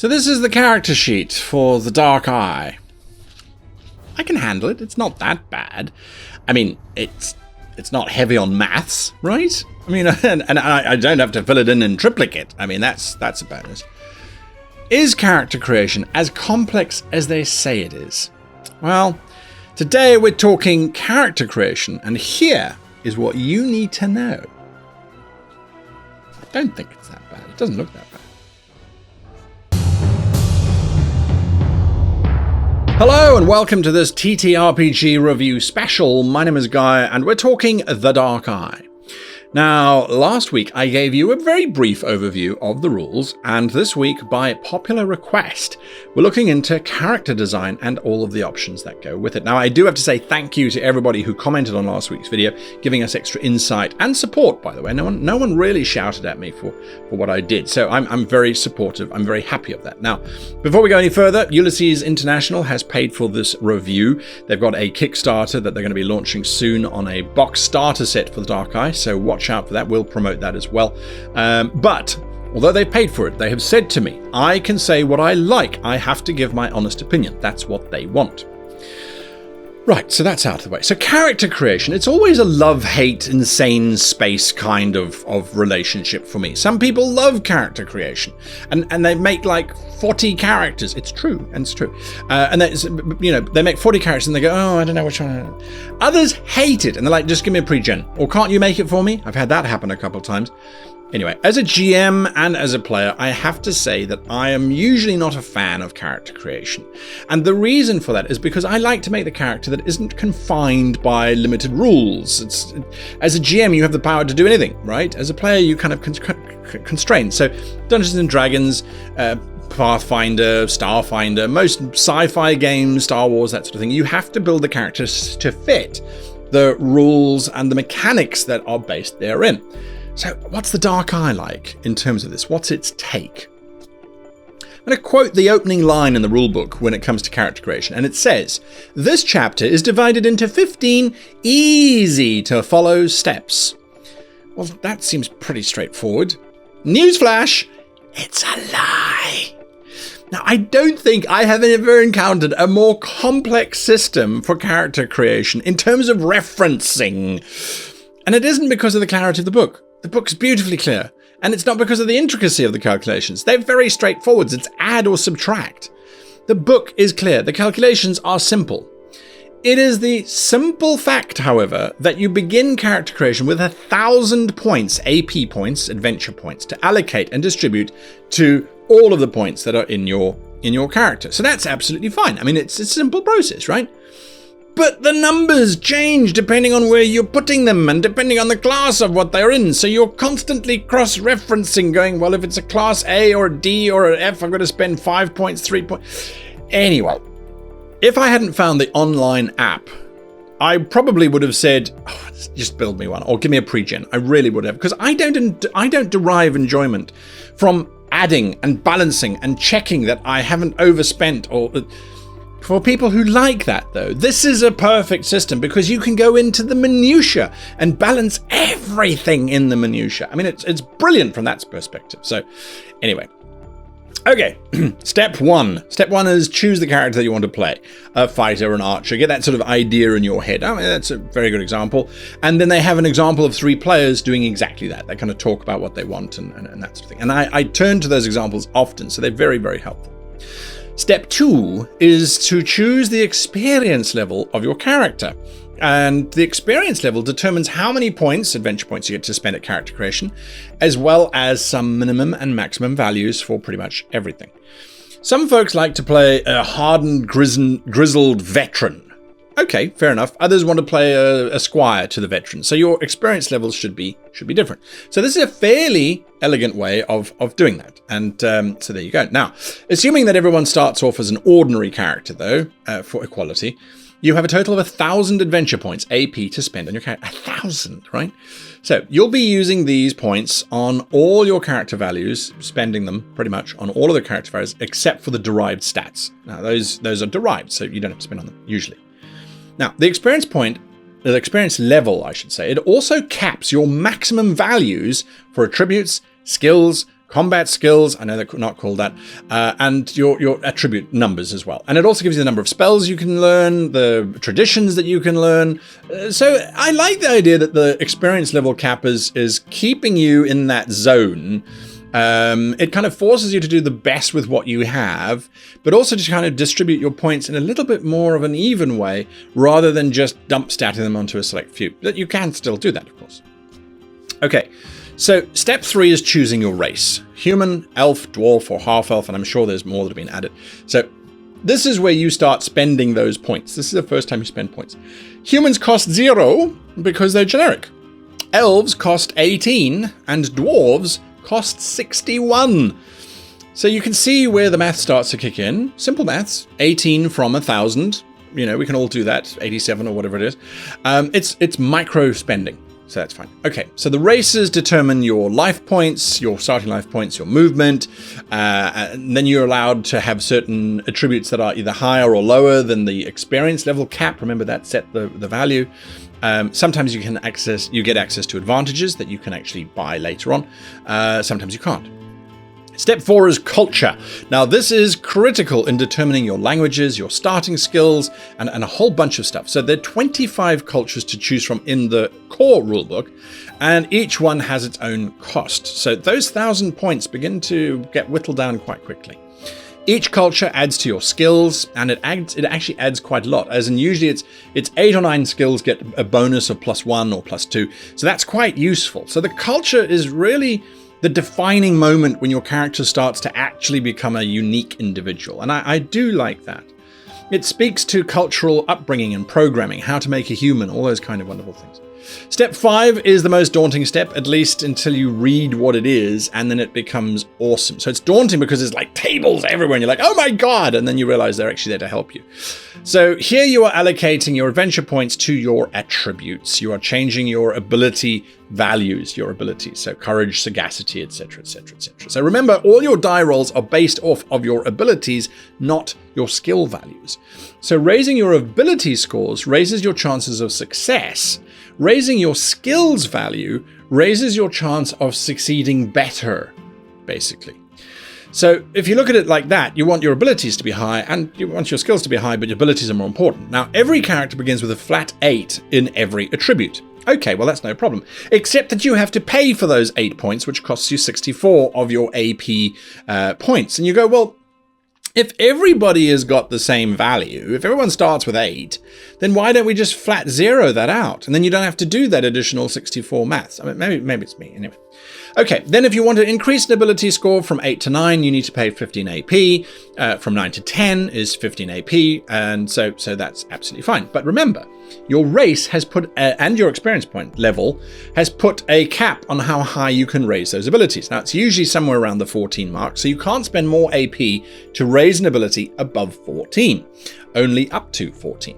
So this is the character sheet for the Dark Eye. I can handle it. It's not that bad. I mean, it's not heavy on maths, right? I mean, and I don't have to fill it in triplicate. I mean, that's a bonus. Is character creation as complex as they say it is? Well, today we're talking character creation, and here is what you need to know. I don't think it's that bad. It doesn't look that bad. Hello and welcome to this TTRPG review special. My name is Guy and we're talking The Dark Eye. Now, last week I gave you a very brief overview of the rules, and this week, by popular request, we're looking into character design and all of the options that go with it. Now, I do have to say thank you to everybody who commented on last week's video, giving us extra insight and support, by the way. No one really shouted at me for what I did, so I'm very supportive. I'm very happy of that. Now, before we go any further, Ulysses International has paid for this review. They've got a Kickstarter that they're going to be launching soon on a box starter set for the Dark Eye, so watch out for that. We'll promote that as well. But although they've paid for it, they have said to me, I can say what I like. I have to give my honest opinion. That's what they want. Right, so that's out of the way. So character creation, it's always a love-hate, insane space kind of relationship for me. Some people love character creation, and they make like 40 characters. It's true, and it's true. And they make 40 characters and they go, oh, I don't know which one. Others hate it, and they're like, just give me a pre-gen. Or can't you make it for me? I've had that happen a couple of times. Anyway, as a GM and as a player, I have to say that I am usually not a fan of character creation. And the reason for that is because I like to make the character that isn't confined by limited rules. As a GM, you have the power to do anything, right? As a player, you kind of constrained. So Dungeons and Dragons, Pathfinder, Starfinder, most sci-fi games, Star Wars, that sort of thing, you have to build the characters to fit the rules and the mechanics that are based therein. So what's the Dark Eye like in terms of this? What's its take? I'm going to quote the opening line in the rulebook when it comes to character creation, and it says, this chapter is divided into 15 easy to follow steps. Well, that seems pretty straightforward. Newsflash, it's a lie. Now, I don't think I have ever encountered a more complex system for character creation in terms of referencing. And it isn't because of the clarity of the book. The book's beautifully clear, and it's not because of the intricacy of the calculations. They're very straightforward. It's add or subtract. The book is clear. The calculations are simple. It is the simple fact, however, that you begin character creation with 1,000 points, AP points, adventure points, to allocate and distribute to all of the points that are in your character. So that's absolutely fine. I mean, it's a simple process, right? But the numbers change depending on where you're putting them and depending on the class of what they're in. So you're constantly cross-referencing, going, well, if it's a class A or a D or an F, I'm going to spend 5 points, 3 points. Anyway, if I hadn't found the online app, I probably would have said, oh, just build me one or give me a pre-gen. I really would have, because I don't derive enjoyment from adding and balancing and checking that I haven't overspent or... For people who like that, though, this is a perfect system because you can go into the minutiae and balance everything in the minutiae. I mean, it's brilliant from that perspective. So, anyway. Okay, step one. Step one is choose the character that you want to play. A fighter, an archer. Get that sort of idea in your head. I mean, that's a very good example. And then they have an example of 3 players doing exactly that. They kind of talk about what they want and that sort of thing. And I turn to those examples often, so they're very, very helpful. Step 2 is to choose the experience level of your character. And the experience level determines how many points, adventure points, you get to spend at character creation, as well as some minimum and maximum values for pretty much everything. Some folks like to play a hardened, grizzled veteran. Okay, fair enough. Others want to play a squire to the veteran. So your experience levels should be different. So this is a fairly elegant way of doing that. And so there you go. Now, assuming that everyone starts off as an ordinary character, though, for equality, you have a total of 1,000 adventure points, AP, to spend on your character. 1,000, right? So you'll be using these points on all your character values, spending them pretty much on all of the character values, except for the derived stats. Now, those are derived, so you don't have to spend on them, usually. Now, the experience level, I should say, it also caps your maximum values for attributes, skills, combat skills, I know they're not called that, and your attribute numbers as well. And it also gives you the number of spells you can learn, the traditions that you can learn. So I like the idea that the experience level cap is keeping you in that zone. It kind of forces you to do the best with what you have, but also to kind of distribute your points in a little bit more of an even way, rather than just dump statting them onto a select few. But you can still do that, of course. Okay. So step 3 is choosing your race. Human, elf, dwarf, or half-elf, and I'm sure there's more that have been added. So this is where you start spending those points. This is the first time you spend points. Humans cost 0 because they're generic. Elves cost 18, and dwarves cost 61. So you can see where the math starts to kick in. Simple maths, 18 from 1,000. You know, we can all do that, 87 or whatever it is. It's micro spending. So that's fine. Okay, so the races determine your life points, your starting life points, your movement, and then you're allowed to have certain attributes that are either higher or lower than the experience level cap. Remember that set the value. Sometimes you get access to advantages that you can actually buy later on. Sometimes you can't. Step 4 is culture. Now, this is critical in determining your languages, your starting skills, and a whole bunch of stuff. So there are 25 cultures to choose from in the core rulebook, and each one has its own cost. So those 1,000 points begin to get whittled down quite quickly. Each culture adds to your skills, and it actually adds quite a lot, as in usually it's 8 or 9 skills get a bonus of +1 or +2. So that's quite useful. So the culture is really the defining moment when your character starts to actually become a unique individual. And I do like that. It speaks to cultural upbringing and programming, how to make a human, all those kind of wonderful things. Step 5 is the most daunting step, at least until you read what it is, and then it becomes awesome. So it's daunting because there's like tables everywhere, and you're like, oh my god, and then you realize they're actually there to help you. So here you are allocating your adventure points to your attributes. You are changing your ability values, your abilities, so courage, sagacity, etc., etc., etc. So remember, all your die rolls are based off of your abilities, not your skill values. So raising your ability scores raises your chances of success. Raising your skills value raises your chance of succeeding better, basically. So if you look at it like that, you want your abilities to be high and you want your skills to be high, but your abilities are more important. Now, every character begins with a flat 8 in every attribute. Okay, well, that's no problem. Except that you have to pay for those 8 points, which costs you 64 of your AP points. And you go, well, if everybody has got the same value, if everyone starts with 8, then why don't we just flat 0 that out? And then you don't have to do that additional 64 maths. I mean, maybe it's me. Anyway. Okay, then if you want to increase an ability score from 8 to 9, you need to pay 15 AP. From 9 to 10 is 15 AP, and so that's absolutely fine. But remember, your race has put, and your experience point level, has put a cap on how high you can raise those abilities. Now, it's usually somewhere around the 14 mark, so you can't spend more AP to raise an ability above 14, only up to 14.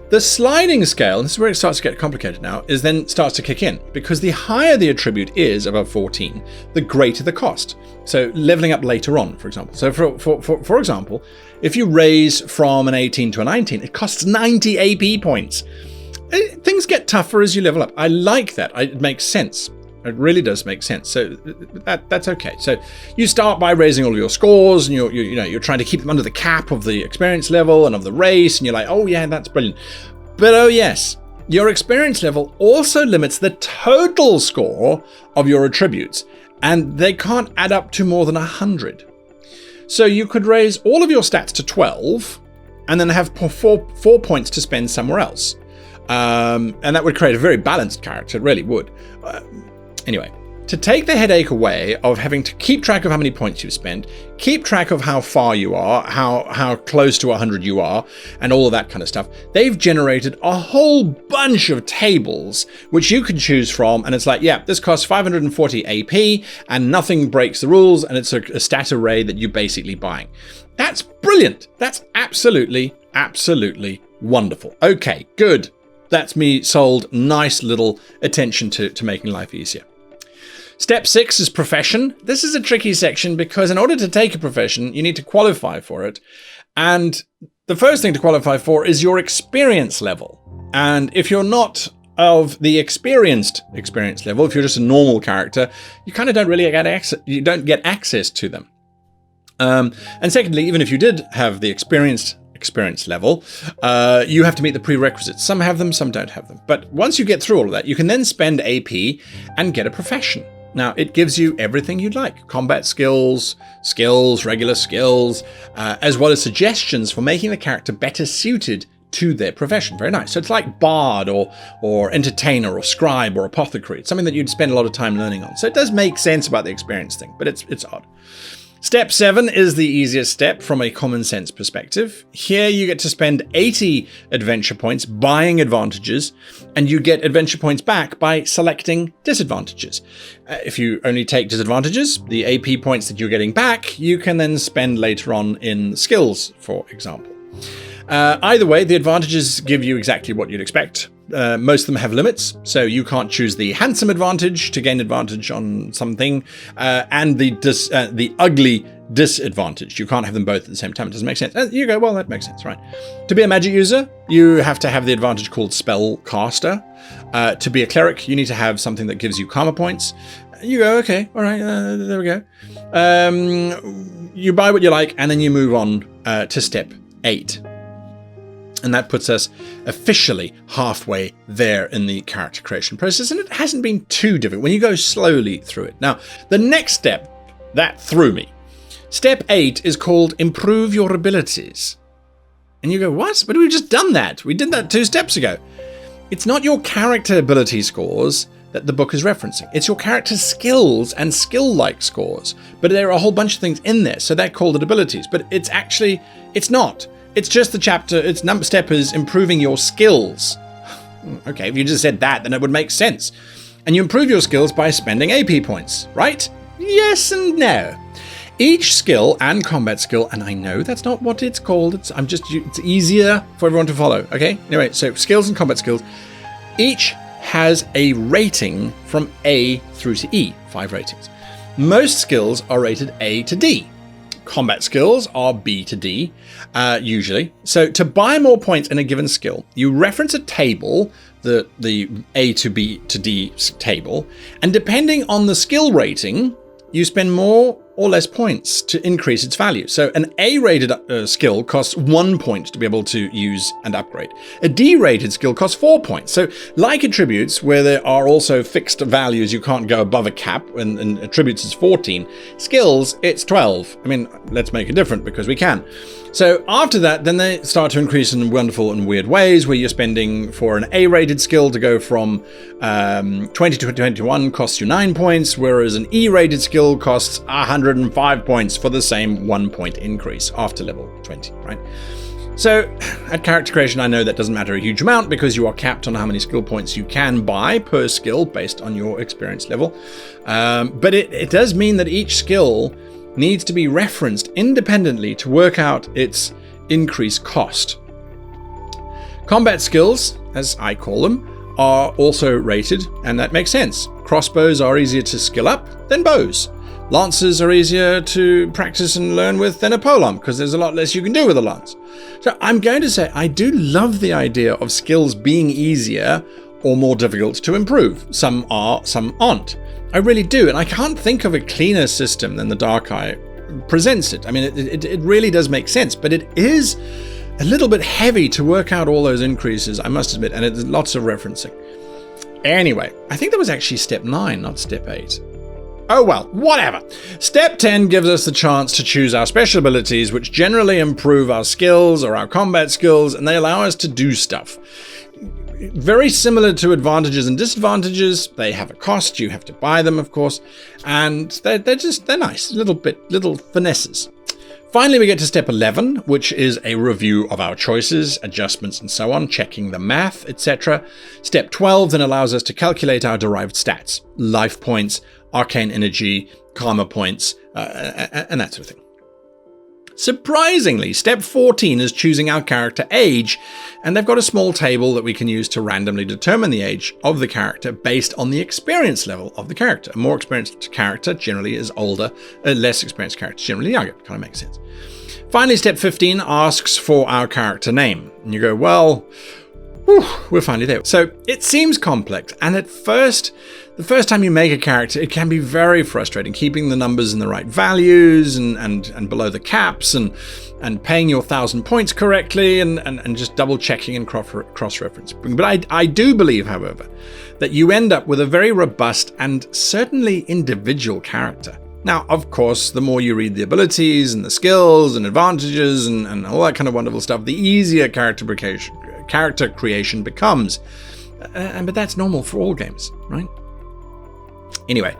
The sliding scale, and this is where it starts to get complicated now, is then starts to kick in, because the higher the attribute is above 14, the greater the cost. So leveling up later on, for example. So for example, if you raise from an 18 to a 19, it costs 90 AP points. Things get tougher as you level up. I like that. It makes sense. It really does make sense. So that's okay. So you start by raising all of your scores, and you're trying to keep them under the cap of the experience level and of the race, and you're like, oh yeah, that's brilliant. But oh yes, your experience level also limits the total score of your attributes, and they can't add up to more than 100. So you could raise all of your stats to 12, and then have four points to spend somewhere else. And that would create a very balanced character. It really would. Anyway, to take the headache away of having to keep track of how many points you spend, keep track of how far you are, how close to 100 you are, and all of that kind of stuff, they've generated a whole bunch of tables which you can choose from, and it's like, yeah, this costs 540 AP, and nothing breaks the rules, and it's a stat array that you're basically buying. That's brilliant. That's absolutely, absolutely wonderful. Okay, good. That's me sold. Nice little attention to making life easier. Step 6 is profession. This is a tricky section because in order to take a profession, you need to qualify for it. And the first thing to qualify for is your experience level. And if you're not of the experienced experience level. If you're just a normal character, you kind of don't really get access. You don't get access to them. And secondly, even if you did have the experience level, you have to meet the prerequisites. Some have them, some don't have them. But once you get through all of that, you can then spend AP and get a profession. Now, it gives you everything you'd like. Combat skills, regular skills, as well as suggestions for making the character better suited to their profession. Very nice. So it's like bard or entertainer or scribe or apothecary. It's something that you'd spend a lot of time learning on. So it does make sense about the experience thing, but it's odd. Step 7 is the easiest step from a common sense perspective. Here you get to spend 80 adventure points buying advantages, and you get adventure points back by selecting disadvantages. If you only take disadvantages, the AP points that you're getting back, you can then spend later on in skills, for example. Either way, the advantages give you exactly what you'd expect. Most of them have limits, so you can't choose the handsome advantage to gain advantage on something, and the ugly disadvantage. You can't have them both at the same time. It doesn't make sense. You go, well, that makes sense, right? To be a magic user, you have to have the advantage called spellcaster. To be a cleric, you need to have something that gives you karma points. You go, okay, all right, there we go. You buy what you like, and then you move on to step 8. And that puts us officially halfway there in the character creation process. And it hasn't been too difficult when you go slowly through it. Now, the next step, that threw me. Step 8 is called Improve Your Abilities. And you go, what? But we've just done that. We did that 2 steps ago. It's not your character ability scores that the book is referencing. It's your character skills and skill-like scores. But there are a whole bunch of things in there, so they're called abilities. But it's not. It's just the chapter, its number step is improving your skills. Okay, if you just said that, then it would make sense. And you improve your skills by spending AP points, right? Yes and no. Each skill and combat skill, and I know that's not what it's called, it's easier for everyone to follow, okay? Anyway, so skills and combat skills, each has a rating from A through to E, 5 ratings. Most skills are rated A to D. Combat skills are B to D, usually. So to buy more points in a given skill, you reference a table, the A to B to D table, and depending on the skill rating, you spend more or less points to increase its value. So an A-rated skill costs 1 point to be able to use and upgrade. A D-rated skill costs 4 points. So like attributes, where there are also fixed values, you can't go above a cap, and attributes is 14. Skills, it's 12. I mean, let's make it different because we can. So after that, then they start to increase in wonderful and weird ways, where you're spending for an A-rated skill to go from 20 to 21 costs you 9 points, whereas an E-rated skill costs 105 points for the same 1 point increase after level 20, right? So at character creation, I know that doesn't matter a huge amount because you are capped on how many skill points you can buy per skill based on your experience level. But it does mean that each skill needs to be referenced independently to work out its increased cost. Combat skills, as I call them, are also rated, and that makes sense. Crossbows are easier to skill up than bows. Lances are easier to practice and learn with than a polearm, because there's a lot less you can do with a lance. So I'm going to say I do love the idea of skills being easier or more difficult to improve. Some are, some aren't. I really do, and I can't think of a cleaner system than the Dark Eye presents it. I mean, it really does make sense, but it is a little bit heavy to work out all those increases, I must admit, and it's lots of referencing. Anyway, I think that was actually step 9, not step 8. Oh well, whatever. Step 10 gives us the chance to choose our special abilities, which generally improve our skills or our combat skills, and they allow us to do stuff. Very similar to advantages and disadvantages. They have a cost, you have to buy them, of course, and they're nice, little finesses. Finally, we get to step 11, which is a review of our choices, adjustments, and so on, checking the math, etc. Step 12 then allows us to calculate our derived stats, life points, arcane energy, karma points, and that sort of thing. Surprisingly, step 14 is choosing our character age, and they've got a small table that we can use to randomly determine the age of the character based on the experience level of the character. A more experienced character generally is older, a less experienced character generally younger. Kind of makes sense. Finally, step 15 asks for our character name. And you go, well, Whew, we're finally there. So it seems complex, and at first, the first time you make a character, it can be very frustrating, keeping the numbers in the right values and below the caps and paying your 1,000 points correctly and just double checking and cross-referencing. But I do believe, however, that you end up with a very robust and certainly individual character. Now, of course, the more you read the abilities and the skills and advantages and all that kind of wonderful stuff, the easier character creation becomes. But that's normal for all games, right? Anyway,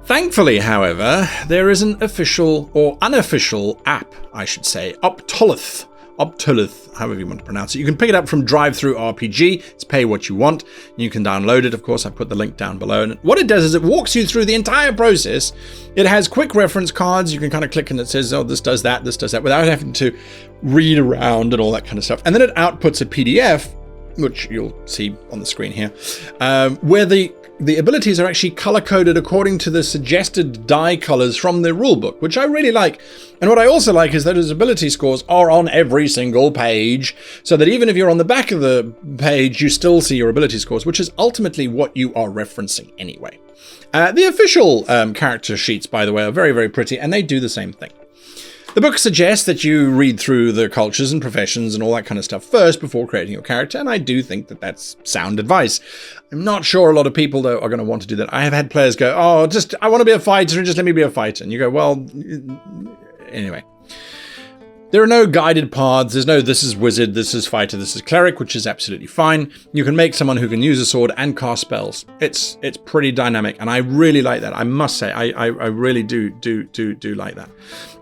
thankfully, however, there is an official or unofficial app, I should say, Optolith, however you want to pronounce it. You can pick it up from DrivethruRPG. It's pay what you want. You can download it. Of course, I put the link down below. And what it does is it walks you through the entire process. It has quick reference cards. You can kind of click and it says, oh, this does that, without having to read around and all that kind of stuff. And then it outputs a PDF, which you'll see on the screen here, where the abilities are actually color-coded according to the suggested die colors from the rulebook, which I really like. And what I also like is that his ability scores are on every single page, so that even if you're on the back of the page, you still see your ability scores, which is ultimately what you are referencing anyway. The official character sheets, by the way, are very, very pretty, and they do the same thing. The book suggests that you read through the cultures and professions and all that kind of stuff first before creating your character, and I do think that that's sound advice. I'm not sure a lot of people, though, are going to want to do that. I have had players go, oh, I want to be a fighter, and just let me be a fighter. And you go, well, anyway. There are no guided paths. There's no, this is wizard, this is fighter, this is cleric, which is absolutely fine. You can make someone who can use a sword and cast spells. It's pretty dynamic, and I really like that. I must say, I really do like that.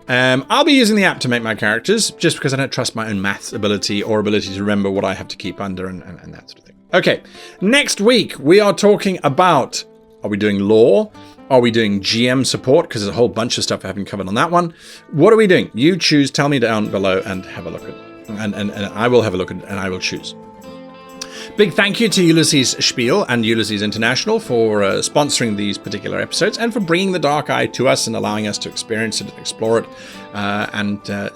I'll be using the app to make my characters, just because I don't trust my own maths ability or ability to remember what I have to keep under and that sort of thing. Okay, next week we are talking about, are we doing lore? Are we doing GM support? Because there's a whole bunch of stuff I haven't covered on that one. What are we doing? You choose, tell me down below and have a look at it. And I will have a look at it and I will choose. Big thank you to Ulysses Spiel and Ulysses International for sponsoring these particular episodes and for bringing the Dark Eye to us and allowing us to experience it and explore it.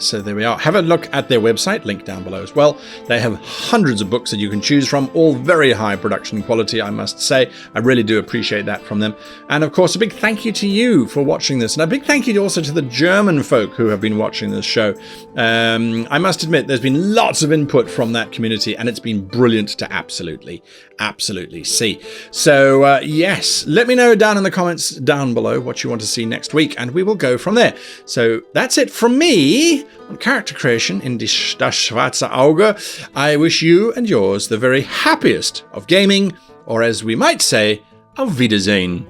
So there we are. Have a look at their website, link down below as well. They have hundreds of books that you can choose from, all very high production quality, I must say. I really do appreciate that from them. And of course, a big thank you to you for watching this. And a big thank you also to the German folk who have been watching this show. I must admit, there's been lots of input from that community, and it's been brilliant to absolutely see. So yes, let me know down in the comments down below what you want to see next week, and we will go from there. So that's it from me on character creation in Das Schwarze Auge. I wish you and yours the very happiest of gaming, or as we might say, auf Wiedersehen.